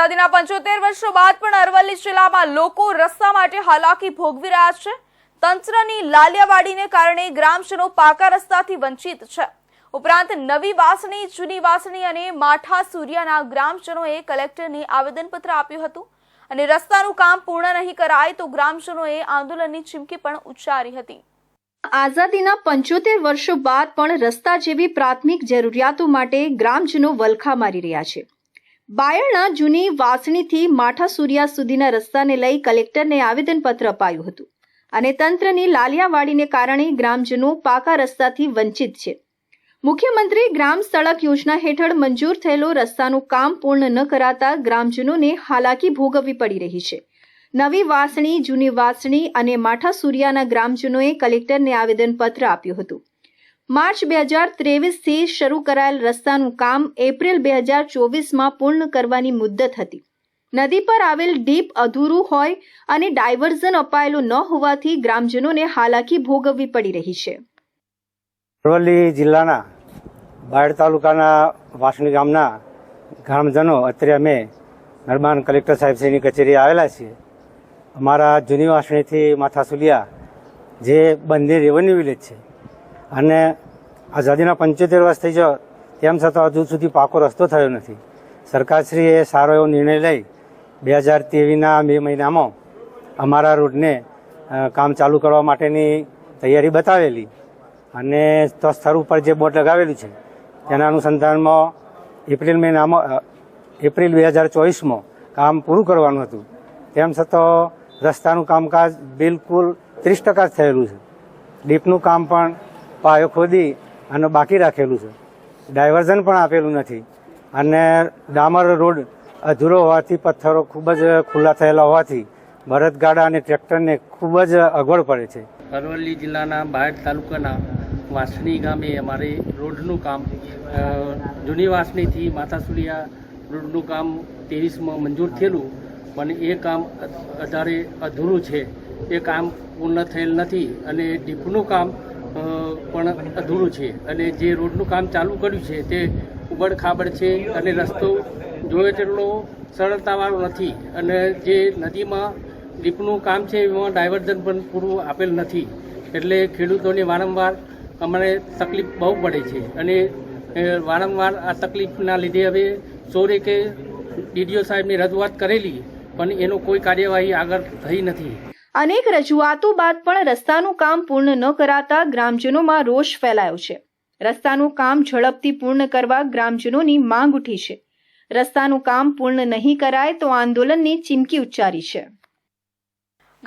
આઝાદીના 75 વર્ષો બાદ પણ અરવલ્લી જિલ્લામાં લોકો રસ્તા માટે હાલાકી ભોગવી રહ્યા છે। તંત્રની લાલિયાવાડીને કારણે ગ્રામજનો પાકા રસ્તાથી વંચિત છે। ઉપરાંત નવી વાસણી, જૂની વાસણી અને માઠા સૂર્યાના ગ્રામજનોએ કલેક્ટરને આવેદનપત્ર આપ્યું હતું અને રસ્તાનું કામ પૂર્ણ નહીં કરાય તો ગ્રામજનોએ આંદોલનની ચીમકી પણ ઉચ્ચારી હતી। આઝાદીના 75 વર્ષો બાદ પણ રસ્તા જેવી પ્રાથમિક જરૂરિયાતો માટે ગ્રામજનો વલખા મારી રહ્યા છે। બાયડના જૂની વાસણીથી માઠા સૂર્યા સુધીના રસ્તાને લઈ કલેક્ટરને આવેદનપત્ર અપાયું હતું અને તંત્રની લાલિયાવાડીને કારણે ગ્રામજનો પાકા રસ્તાથી વંચિત છે। મુખ્યમંત્રી ગ્રામ સડક યોજના હેઠળ મંજૂર થયેલો રસ્તાનું કામ પૂર્ણ ન કરાતા ગ્રામજનોને હાલાકી ભોગવવી પડી રહી છે। નવી વાસણી, જૂની વાસણી અને માઠા સૂર્યાના ગ્રામજનોએ કલેક્ટરને આવેદનપત્ર આપ્યું હતું। માર્ચ 2023થી શરૂ કરાયેલ રસ્તાનું કામ એપ્રિલ 2024માં પૂર્ણ કરવાની મુદ્દત હતી। નદી પર આવેલ ડીપ અધૂરું હોય અને ડાયવર્ઝન અપાયેલું ન હોવાથી ગ્રામજનોને હાલાકી ભોગવવી પડી રહી છે। અરવલ્લી જિલ્લાના બાયડ તાલુકાના વાસણી ગામના ગ્રામજનો અત્યારે અમે નર્મદાન કલેક્ટર સાહેબશ્રીની કચેરીએ આવેલા છીએ। અમારા જૂની વાસણીથી માથા સુલિયા જે બંને રેવન્યુ વિલેજ છે અને આઝાદીના 75 વર્ષ થઈ ગયો તેમ છતાં હજુ સુધી પાકો રસ્તો થયો નથી। સરકારશ્રીએ સારો એવો નિર્ણય લઈ 2023ના મે મહિનામાં અમારા રોડને કામ ચાલુ કરવા માટેની તૈયારી બતાવેલી અને તો સ્થળ ઉપર જે બોર્ડ લગાવેલું છે તેના અનુસંધાનમાં એપ્રિલ 2024માં કામ પૂરું કરવાનું હતું। તેમ છતાં રસ્તાનું કામકાજ બિલકુલ 30% જ થયેલું છે। ડીપનું કામ પણ પાયો ખોદી અને બાકી રાખેલું છે। ડાયવર્ઝન પણ આપેલું નથી અને ડામર રોડ અધૂરો હોવાથી પથ્થરો ખૂબ જ ખુલ્લા થયેલા હોવાથી બળદગાડા અને ટ્રેક્ટરને ખૂબ જ અગવડ પડે છે। અરવલ્લી જિલ્લાના બાયડ તાલુકાના વાસણી ગામે અમારે રોડનું કામ જૂની વાસણીથી માથા સુલિયા રોડનું કામ 23માં મંજૂર થયેલું પણ એ કામ અત્યારે અધૂરું છે। એ કામ પૂર્ણ થયેલ નથી અને ડીપનું કામ પણ અધૂરું છે અને જે રોડનું કામ ચાલુ કર્યું છે તે ઉબડ ખાબડ છે અને રસ્તો જોઈએ તેટલો સરળતાવાળો નથી અને જે નદીમાં ડીપનું કામ છે એમાં ડાયવર્ઝન પણ પૂરું આપેલ નથી એટલે ખેડૂતોને વારંવાર અમારે તકલીફ બહુ પડે છે અને વારંવાર આ તકલીફના લીધે હવે સોરે કે ડીડીઓ સાહેબની રજૂઆત કરેલી પણ એનો કોઈ કાર્યવાહી આગળ થઈ નથી। અનેક રજૂઆતો બાદ પણ રસ્તાનું કામ પૂર્ણ ન કરાતા ગ્રામજનોમાં રોષ ફેલાયો છે। રસ્તાનું કામ ઝડપથી પૂર્ણ કરવા ગ્રામજનોની માંગ ઉઠી છે। રસ્તાનું કામ પૂર્ણ નહીં કરાય તો આંદોલનની ચીમકી ઉચ્ચારી છે।